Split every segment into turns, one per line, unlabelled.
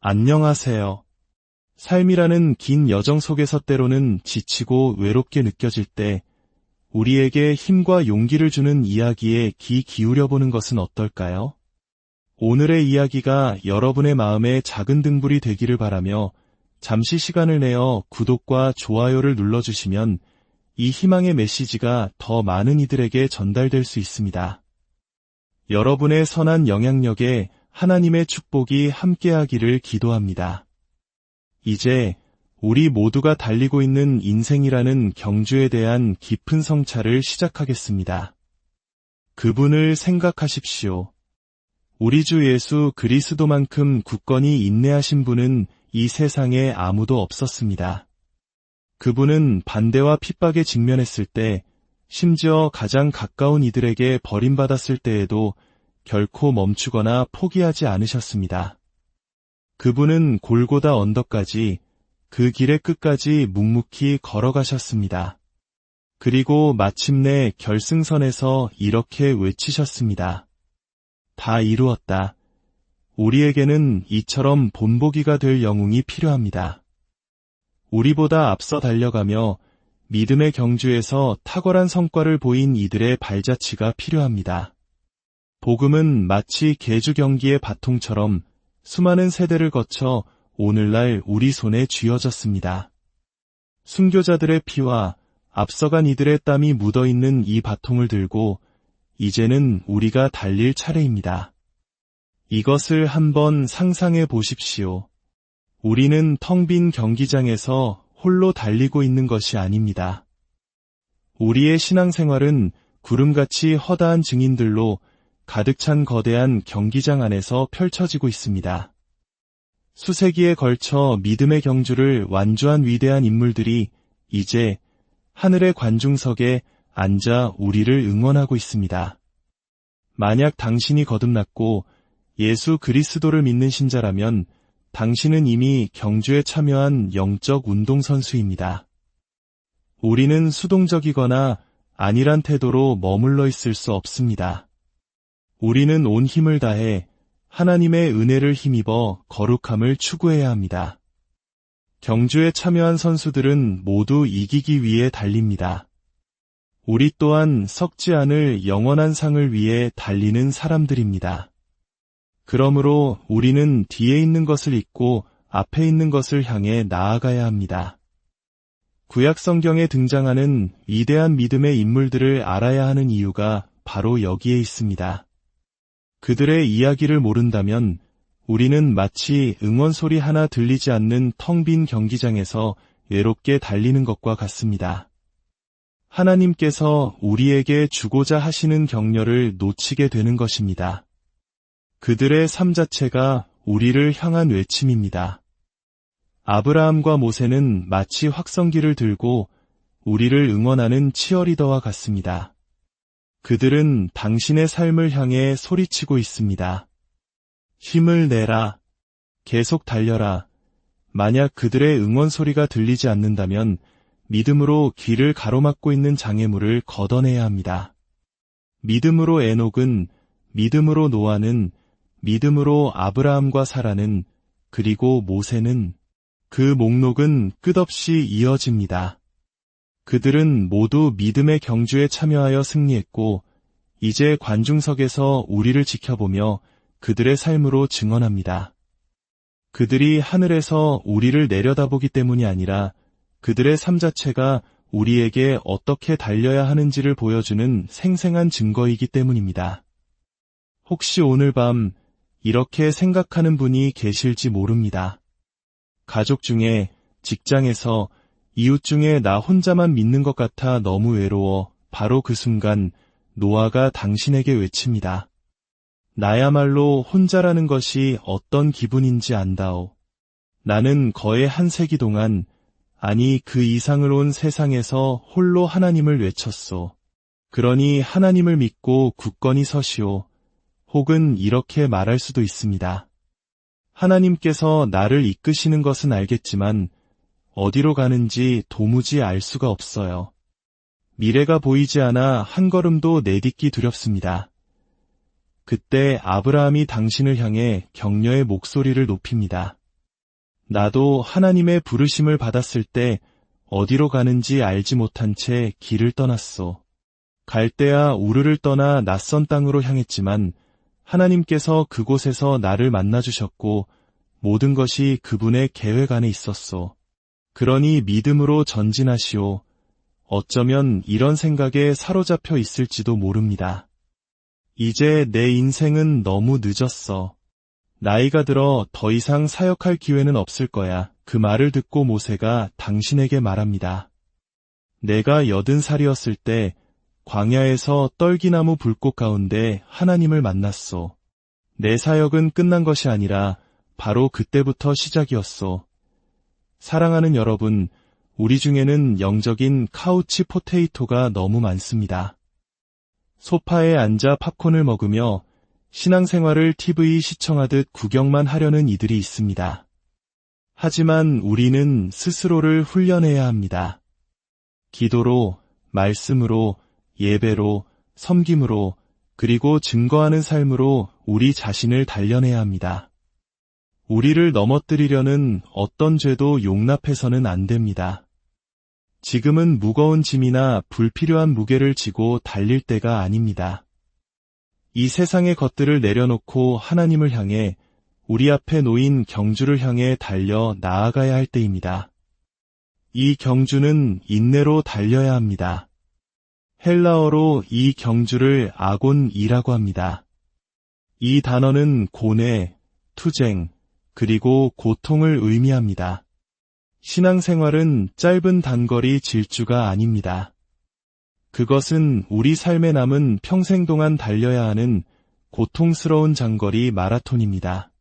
안녕하세요. 삶이라는 긴 여정 속에서 때로는 지치고 외롭게 느껴질 때 우리에게 힘과 용기를 주는 이야기에 귀 기울여보는 것은 어떨까요? 오늘의 이야기가 여러분의 마음에 작은 등불이 되기를 바라며 잠시 시간을 내어 구독과 좋아요를 눌러주시면 이 희망의 메시지가 더 많은 이들에게 전달될 수 있습니다. 여러분의 선한 영향력에 하나님의 축복이 함께하기를 기도합니다. 이제 우리 모두가 달리고 있는 인생이라는 경주에 대한 깊은 성찰을 시작하겠습니다. 그분을 생각하십시오. 우리 주 예수 그리스도만큼 굳건히 인내하신 분은 이 세상에 아무도 없었습니다. 그분은 반대와 핍박에 직면했을 때, 심지어 가장 가까운 이들에게 버림받았을 때에도 결코 멈추거나 포기하지 않으셨습니다. 그분은 골고다 언덕까지, 그 길의 끝까지 묵묵히 걸어가셨습니다. 그리고 마침내 결승선에서 이렇게 외치셨습니다. 다 이루었다. 우리에게는 이처럼 본보기가 될 영웅이 필요합니다. 우리보다 앞서 달려가며 믿음의 경주에서 탁월한 성과를 보인 이들의 발자취가 필요합니다. 복음은 마치 계주 경기의 바통처럼 수많은 세대를 거쳐 오늘날 우리 손에 쥐어졌습니다. 순교자들의 피와 앞서간 이들의 땀이 묻어있는 이 바통을 들고 이제는 우리가 달릴 차례입니다. 이것을 한번 상상해 보십시오. 우리는 텅 빈 경기장에서 홀로 달리고 있는 것이 아닙니다. 우리의 신앙생활은 구름같이 허다한 증인들로 가득 찬 거대한 경기장 안에서 펼쳐지고 있습니다. 수세기에 걸쳐 믿음의 경주를 완주한 위대한 인물들이 이제 하늘의 관중석에 앉아 우리를 응원하고 있습니다. 만약 당신이 거듭났고 예수 그리스도를 믿는 신자라면 당신은 이미 경주에 참여한 영적 운동선수입니다. 우리는 수동적이거나 안일한 태도로 머물러 있을 수 없습니다. 우리는 온 힘을 다해 하나님의 은혜를 힘입어 거룩함을 추구해야 합니다. 경주에 참여한 선수들은 모두 이기기 위해 달립니다. 우리 또한 썩지 않을 영원한 상을 위해 달리는 사람들입니다. 그러므로 우리는 뒤에 있는 것을 잊고 앞에 있는 것을 향해 나아가야 합니다. 구약 성경에 등장하는 위대한 믿음의 인물들을 알아야 하는 이유가 바로 여기에 있습니다. 그들의 이야기를 모른다면 우리는 마치 응원 소리 하나 들리지 않는 텅 빈 경기장에서 외롭게 달리는 것과 같습니다. 하나님께서 우리에게 주고자 하시는 격려를 놓치게 되는 것입니다. 그들의 삶 자체가 우리를 향한 외침입니다. 아브라함과 모세는 마치 확성기를 들고 우리를 응원하는 치어리더와 같습니다. 그들은 당신의 삶을 향해 소리치고 있습니다. 힘을 내라. 계속 달려라. 만약 그들의 응원 소리가 들리지 않는다면 믿음으로 길을 가로막고 있는 장애물을 걷어내야 합니다. 믿음으로 에녹은, 믿음으로 노아는, 믿음으로 아브라함과 사라는, 그리고 모세는, 그 목록은 끝없이 이어집니다. 그들은 모두 믿음의 경주에 참여하여 승리했고 이제 관중석에서 우리를 지켜보며 그들의 삶으로 증언합니다. 그들이 하늘에서 우리를 내려다보기 때문이 아니라 그들의 삶 자체가 우리에게 어떻게 달려야 하는지를 보여주는 생생한 증거이기 때문입니다. 혹시 오늘 밤 이렇게 생각하는 분이 계실지 모릅니다. 가족 중에, 직장에서, 이웃 중에 나 혼자만 믿는 것 같아 너무 외로워. 바로 그 순간 노아가 당신에게 외칩니다. 나야말로 혼자라는 것이 어떤 기분인지 안다오. 나는 거의 한 세기 동안, 아니 그 이상을 온 세상에서 홀로 하나님을 외쳤소. 그러니 하나님을 믿고 굳건히 서시오. 혹은 이렇게 말할 수도 있습니다. 하나님께서 나를 이끄시는 것은 알겠지만 어디로 가는지 도무지 알 수가 없어요. 미래가 보이지 않아 한 걸음도 내딛기 두렵습니다. 그때 아브라함이 당신을 향해 격려의 목소리를 높입니다. 나도 하나님의 부르심을 받았을 때 어디로 가는지 알지 못한 채 길을 떠났소. 갈대아 우르를 떠나 낯선 땅으로 향했지만 하나님께서 그곳에서 나를 만나주셨고 모든 것이 그분의 계획 안에 있었소. 그러니 믿음으로 전진하시오. 어쩌면 이런 생각에 사로잡혀 있을지도 모릅니다. 이제 내 인생은 너무 늦었어. 나이가 들어 더 이상 사역할 기회는 없을 거야. 그 말을 듣고 모세가 당신에게 말합니다. 내가 80살이었을 때 광야에서 떨기나무 불꽃 가운데 하나님을 만났소. 내 사역은 끝난 것이 아니라 바로 그때부터 시작이었소. 사랑하는 여러분, 우리 중에는 영적인 카우치 포테이토가 너무 많습니다. 소파에 앉아 팝콘을 먹으며 신앙생활을 TV 시청하듯 구경만 하려는 이들이 있습니다. 하지만 우리는 스스로를 훈련해야 합니다. 기도로, 말씀으로, 예배로, 섬김으로, 그리고 증거하는 삶으로 우리 자신을 단련해야 합니다. 우리를 넘어뜨리려는 어떤 죄도 용납해서는 안 됩니다. 지금은 무거운 짐이나 불필요한 무게를 지고 달릴 때가 아닙니다. 이 세상의 것들을 내려놓고 하나님을 향해 우리 앞에 놓인 경주를 향해 달려 나아가야 할 때입니다. 이 경주는 인내로 달려야 합니다. 헬라어로 이 경주를 아곤이라고 합니다. 이 단어는 고뇌, 투쟁, 그리고 고통을 의미합니다. 신앙생활은 짧은 단거리 질주가 아닙니다. 그것은 우리 삶에 남은 평생 동안 달려야 하는 고통스러운 장거리 마라톤입니다.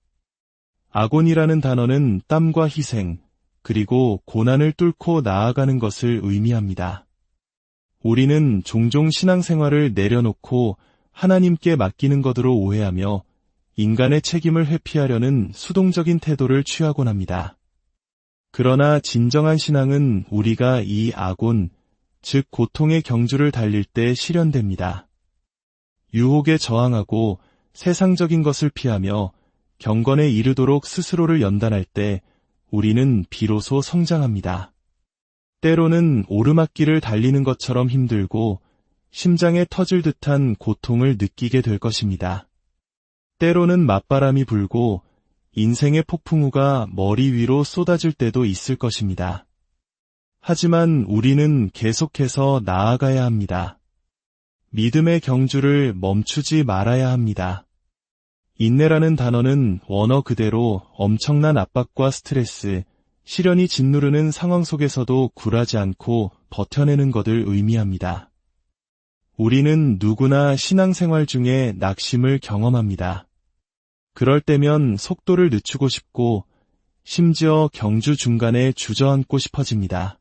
아곤이라는 단어는 땀과 희생, 그리고 고난을 뚫고 나아가는 것을 의미합니다. 우리는 종종 신앙생활을 내려놓고 하나님께 맡기는 것으로 오해하며 인간의 책임을 회피하려는 수동적인 태도를 취하곤 합니다. 그러나 진정한 신앙은 우리가 이 아곤, 즉 고통의 경주를 달릴 때 실현됩니다. 유혹에 저항하고 세상적인 것을 피하며 경건에 이르도록 스스로를 연단할 때 우리는 비로소 성장합니다. 때로는 오르막길을 달리는 것처럼 힘들고 심장에 터질 듯한 고통을 느끼게 될 것입니다. 때로는 맞바람이 불고 인생의 폭풍우가 머리 위로 쏟아질 때도 있을 것입니다. 하지만 우리는 계속해서 나아가야 합니다. 믿음의 경주를 멈추지 말아야 합니다. 인내라는 단어는 원어 그대로 엄청난 압박과 스트레스, 시련이 짓누르는 상황 속에서도 굴하지 않고 버텨내는 것을 의미합니다. 우리는 누구나 신앙생활 중에 낙심을 경험합니다. 그럴 때면 속도를 늦추고 싶고 심지어 경주 중간에 주저앉고 싶어집니다.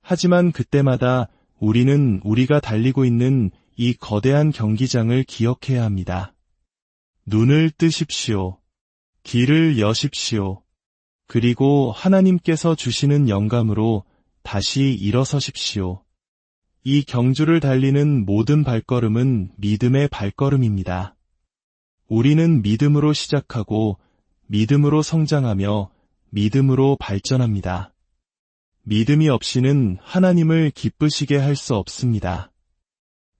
하지만 그때마다 우리는 우리가 달리고 있는 이 거대한 경기장을 기억해야 합니다. 눈을 뜨십시오. 길을 여십시오. 그리고 하나님께서 주시는 영감으로 다시 일어서십시오. 이 경주를 달리는 모든 발걸음은 믿음의 발걸음입니다. 우리는 믿음으로 시작하고 믿음으로 성장하며 믿음으로 발전합니다. 믿음이 없이는 하나님을 기쁘시게 할 수 없습니다.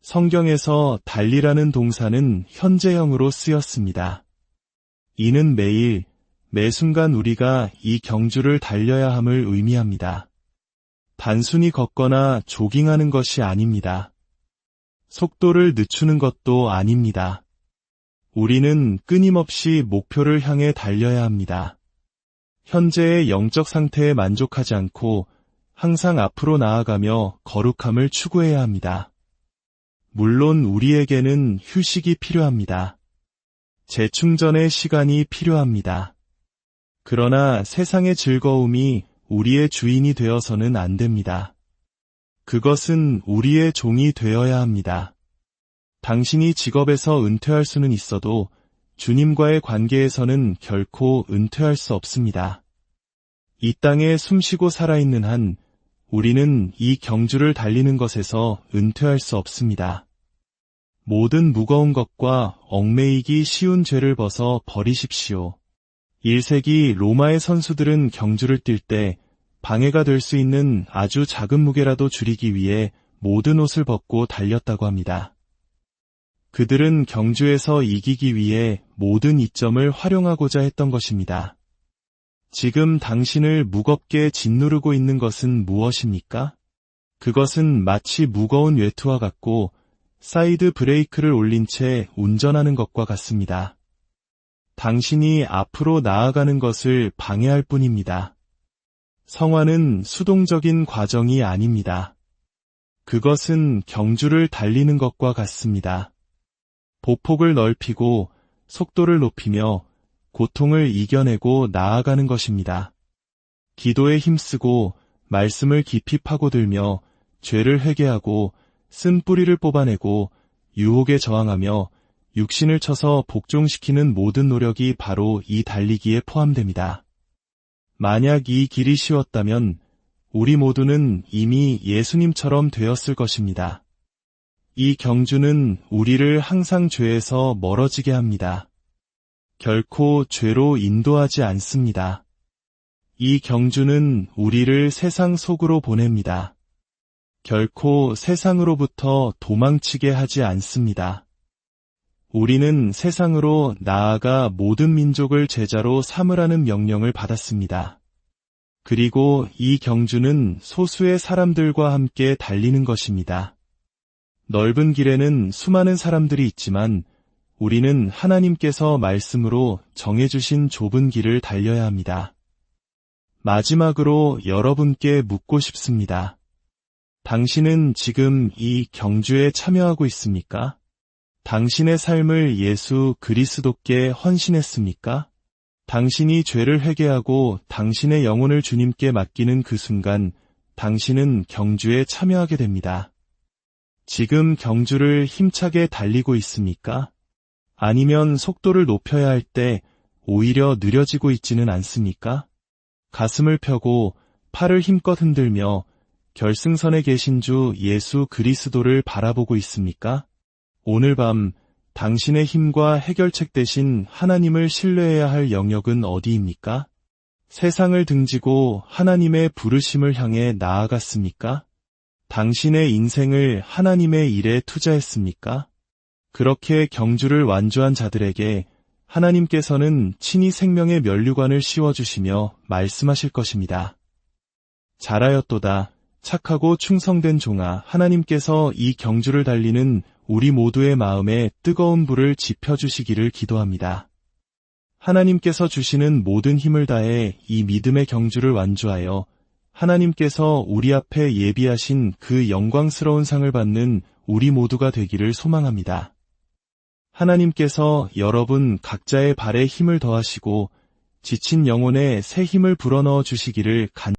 성경에서 달리라는 동사는 현재형으로 쓰였습니다. 이는 매일, 매 순간 우리가 이 경주를 달려야 함을 의미합니다. 단순히 걷거나 조깅하는 것이 아닙니다. 속도를 늦추는 것도 아닙니다. 우리는 끊임없이 목표를 향해 달려야 합니다. 현재의 영적 상태에 만족하지 않고 항상 앞으로 나아가며 거룩함을 추구해야 합니다. 물론 우리에게는 휴식이 필요합니다. 재충전의 시간이 필요합니다. 그러나 세상의 즐거움이 우리의 주인이 되어서는 안 됩니다. 그것은 우리의 종이 되어야 합니다. 당신이 직업에서 은퇴할 수는 있어도 주님과의 관계에서는 결코 은퇴할 수 없습니다. 이 땅에 숨쉬고 살아있는 한 우리는 이 경주를 달리는 것에서 은퇴할 수 없습니다. 모든 무거운 것과 얽매이기 쉬운 죄를 벗어 버리십시오. 1세기 로마의 선수들은 경주를 뛸 때 방해가 될 수 있는 아주 작은 무게라도 줄이기 위해 모든 옷을 벗고 달렸다고 합니다. 그들은 경주에서 이기기 위해 모든 이점을 활용하고자 했던 것입니다. 지금 당신을 무겁게 짓누르고 있는 것은 무엇입니까? 그것은 마치 무거운 외투와 같고 사이드 브레이크를 올린 채 운전하는 것과 같습니다. 당신이 앞으로 나아가는 것을 방해할 뿐입니다. 성화는 수동적인 과정이 아닙니다. 그것은 경주를 달리는 것과 같습니다. 보폭을 넓히고 속도를 높이며 고통을 이겨내고 나아가는 것입니다. 기도에 힘쓰고 말씀을 깊이 파고들며 죄를 회개하고 쓴 뿌리를 뽑아내고 유혹에 저항하며 육신을 쳐서 복종시키는 모든 노력이 바로 이 달리기에 포함됩니다. 만약 이 길이 쉬웠다면 우리 모두는 이미 예수님처럼 되었을 것입니다. 이 경주는 우리를 항상 죄에서 멀어지게 합니다. 결코 죄로 인도하지 않습니다. 이 경주는 우리를 세상 속으로 보냅니다. 결코 세상으로부터 도망치게 하지 않습니다. 우리는 세상으로 나아가 모든 민족을 제자로 삼으라는 명령을 받았습니다. 그리고 이 경주는 소수의 사람들과 함께 달리는 것입니다. 넓은 길에는 수많은 사람들이 있지만 우리는 하나님께서 말씀으로 정해주신 좁은 길을 달려야 합니다. 마지막으로 여러분께 묻고 싶습니다. 당신은 지금 이 경주에 참여하고 있습니까? 당신의 삶을 예수 그리스도께 헌신했습니까? 당신이 죄를 회개하고 당신의 영혼을 주님께 맡기는 그 순간 당신은 경주에 참여하게 됩니다. 지금 경주를 힘차게 달리고 있습니까? 아니면 속도를 높여야 할 때 오히려 느려지고 있지는 않습니까? 가슴을 펴고 팔을 힘껏 흔들며 결승선에 계신 주 예수 그리스도를 바라보고 있습니까? 오늘 밤 당신의 힘과 해결책 대신 하나님을 신뢰해야 할 영역은 어디입니까? 세상을 등지고 하나님의 부르심을 향해 나아갔습니까? 당신의 인생을 하나님의 일에 투자했습니까? 그렇게 경주를 완주한 자들에게 하나님께서는 친히 생명의 면류관을 씌워주시며 말씀하실 것입니다. 잘하였도다. 착하고 충성된 종아, 하나님께서 이 경주를 달리는 우리 모두의 마음에 뜨거운 불을 지펴주시기를 기도합니다. 하나님께서 주시는 모든 힘을 다해 이 믿음의 경주를 완주하여 하나님께서 우리 앞에 예비하신 그 영광스러운 상을 받는 우리 모두가 되기를 소망합니다. 하나님께서 여러분 각자의 발에 힘을 더하시고 지친 영혼에 새 힘을 불어넣어 주시기를 간절히